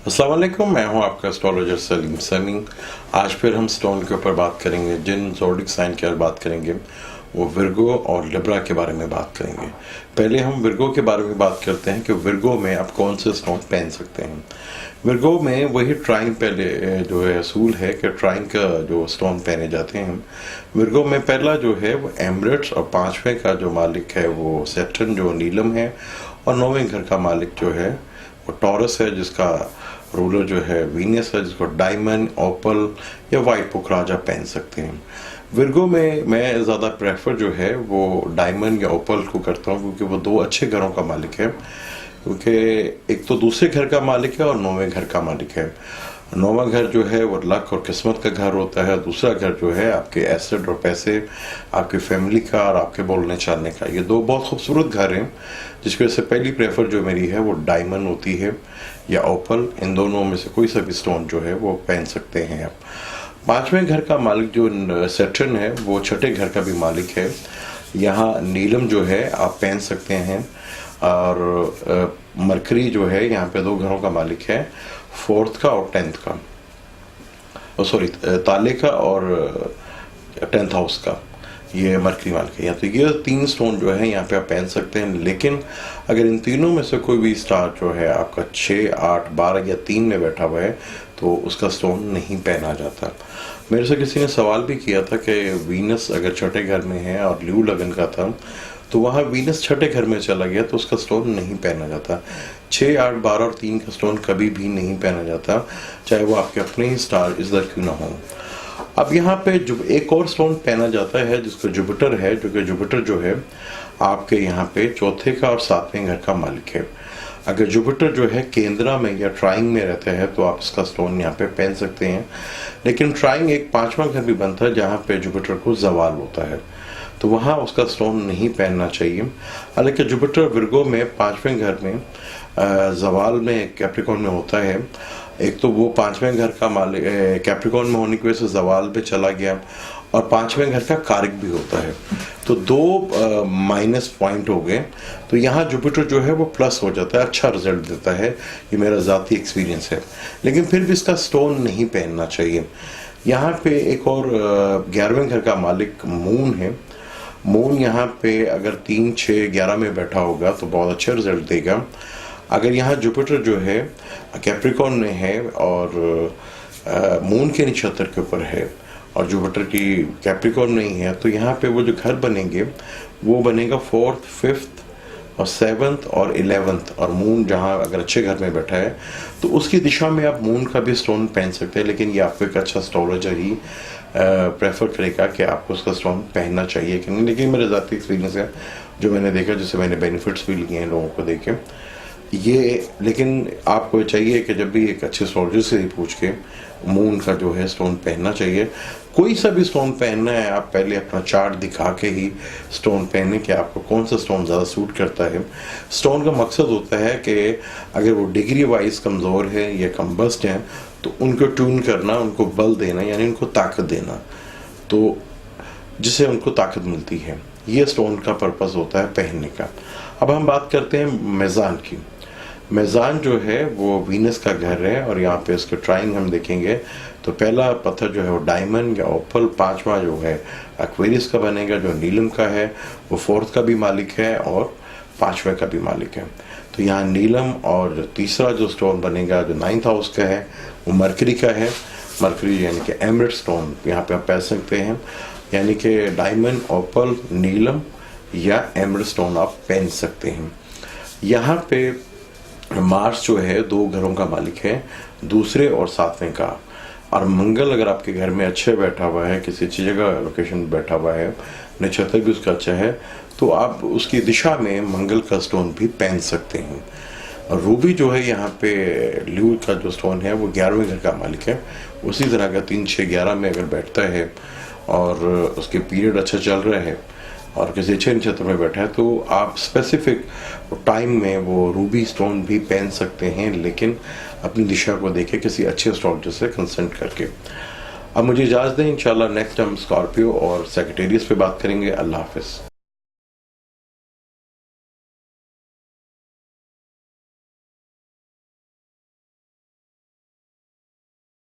अस्सलाम वालेकुम, मैं हूं आपका एस्ट्रोलॉजर सलीम समी। आज फिर हम स्टोन के ऊपर बात करेंगे। जिन ज़ोडिक साइन की बात करेंगे वो विर्गो और लिब्रा के बारे में बात करेंगे। पहले हम विर्गो के बारे में बात करते हैं कि विर्गो में आप कौन से स्टोन पहन सकते हैं। विर्गो में वही ट्राइंग पहले जो है असूल है कि ट्राइंग का जो स्टोन पहने जाते हैं। विर्गो में पहला जो है वो एमरेट्स और पांचवें का जो मालिक है वो सैटर्न जो नीलम है, और नौवें घर का मालिक जो है वो टॉरस है जिसका रूलर जो है वीनस है, जिसको डायमंड, ओपल या वाइट पुखराजा पहन सकते हैं। विर्गो में मैं ज़्यादा प्रेफर जो है वो डायमंड या ओपल को करता हूँ, क्योंकि वो दो अच्छे घरों का मालिक है। क्योंकि एक तो दूसरे घर का मालिक है और नौवें घर का मालिक है। नौवां घर जो है वो लक और किस्मत का घर होता है। दूसरा घर जो है आपके एसेट और पैसे, आपकी फैमिली का और आपके बोलने चालने का। ये दो बहुत खूबसूरत घर हैं, जिसकी वजह से पहली प्रेफर जो मेरी है वो डायमंड होती है या ओपल। इन दोनों में से कोई सा भी स्टोन जो है वो पहन सकते हैं आप। पांचवें घर का मालिक जो सैटर्न है वो छठे घर का भी मालिक है। यहाँ नीलम जो है आप पहन सकते हैं, और मरकरी जो है यहाँ पे दो घरों का मालिक है, फोर्थ का और टेंथ का, सॉरी ताले का और 10th हाउस का, ये मरकरी मालिक है। या तो ये तीन स्टोन जो है यहाँ पे आप पहन सकते हैं। लेकिन अगर इन तीनों में से कोई भी स्टार जो है आपका 6, 8, 12 या 3 में बैठा हुआ है तो उसका स्टोन नहीं पहना जाता। मेरे से किसी ने सवाल भी किया था कि वीनस अगर छठे घर में है और ल्यू लगन का था, तो वहाँ वीनस छठे घर में चला गया तो उसका स्टोन नहीं पहना जाता। 6, 8, 12 और 3 का स्टोन कभी भी नहीं पहना जाता, चाहे वो आपके अपने ही स्टार इधर क्यों ना हो। अब यहाँ पे जो एक और स्टोन पहना जाता है जिसको जुपिटर है, जो कि जुपिटर जो है आपके यहाँ पे चौथे का और 7वें घर का मालिक है। अगर जुपिटर जो है केंद्रा में या ट्राइंग में रहता है तो आप इसका स्टोन यहाँ पे पहन सकते हैं। लेकिन ट्राइंग एक 5वां घर भी बनता है जहाँ पे जुपिटर को जवाल होता है, तो वहाँ उसका स्टोन नहीं पहनना चाहिए। हालांकि जुपिटर विर्गो में 5वें घर में जवाल में कैप्रिकॉर्न में होता है। एक तो वो 5वें घर का मालिक कैप्रिकॉर्न में होने की वजह से जवाल पे चला गया, और 5वें घर का कारक भी होता है, तो दो माइनस पॉइंट हो गए। तो यहाँ जुपिटर जो है वो प्लस हो जाता है, अच्छा रिजल्ट देता है। ये मेरा ज़ाती एक्सपीरियंस है। लेकिन फिर भी इसका स्टोन नहीं पहनना चाहिए। यहाँ पे एक और 11वें घर का मालिक मून है। मून यहाँ पे अगर 3, 6, 11 में बैठा होगा तो बहुत अच्छा रिजल्ट देगा। अगर यहाँ जुपिटर जो है कैप्रिकॉर्न में है और मून के नक्षत्र के ऊपर है और जुपिटर की कैप्रिकॉर्न नहीं है, तो यहाँ पे वो जो घर बनेंगे वो बनेगा 4th, 5th और 7th और 11th। और मून जहाँ अगर अच्छे घर में बैठा है तो उसकी दिशा में आप मून का भी स्टोन पहन सकते हैं। लेकिन ये आपको एक अच्छा एस्ट्रोलॉजर ही प्रेफर करेगा कि आपको उसका स्टोन पहनना चाहिए कि नहीं। लेकिन मेरा ज़ाती एक्सपीरियंस है, जो मैंने देखा, जिससे मैंने बेनिफिट्स भी लिए हैं लोगों को देखे ये। लेकिन आपको चाहिए कि जब भी एक अच्छे एस्ट्रोलॉजर से ही पूछ के मून का जो है स्टोन पहनना चाहिए। कोई सा भी स्टोन पहनना है आप पहले अपना चार्ट दिखा के ही स्टोन पहने कि आपको कौन सा स्टोन ज़्यादा सूट करता है। स्टोन का मकसद होता है कि अगर वो डिग्री वाइज कमज़ोर है या कमबस्ट हैं तो उनको ट्यून करना, उनको बल देना, यानी उनको ताकत देना, तो जिससे उनको ताकत मिलती है। ये स्टोन का पर्पस होता है पहनने का। अब हम बात करते हैं मेज़ान की। मेज़ान जो है वो वीनस का घर है, और यहाँ पे इसके ट्राइंग हम देखेंगे तो पहला पत्थर जो है वो डायमंड या ओपल, 5वां जो है एक्वेरियस का बनेगा जो नीलम का है, वो 4th का भी मालिक है और 5वें का भी मालिक है। तो यहाँ नीलम, और तीसरा जो स्टोन बनेगा जो 9th हाउस का है वो मरकरी का है। मरकरी यानी कि एमरेट स्टोन यहाँ पे आप पहन सकते हैं, यानी कि डायमंड, ओपल, नीलम या एमरेट स्टोन आप पहन सकते हैं। यहाँ पे मार्स जो है दो घरों का मालिक है, दूसरे और 7वें का। और मंगल अगर आपके घर में अच्छे बैठा हुआ है, किसी अच्छी जगह लोकेशन बैठा हुआ है, नक्षत्र भी उसका अच्छा है, तो आप उसकी दिशा में मंगल का स्टोन भी पहन सकते हैं। और रूबी जो है यहाँ पे ल्यू का जो स्टोन है वो 11वें घर का मालिक है। उसी तरह का 3, 6, 11 में अगर बैठता है और उसके पीरियड अच्छा चल रहा है और किसी अच्छे नक्षत्र में बैठा है तो आप स्पेसिफिक टाइम में वो रूबी स्टोन भी पहन सकते हैं, लेकिन अपनी दिशा को देखे किसी अच्छे एस्ट्रोलॉजर से कंसल्ट करके। अब मुझे इजाज़त दें, इंशाल्लाह नेक्स्ट हम स्कॉर्पियो और सेक्रेटेरियस पे बात करेंगे। अल्लाह हाफिज़।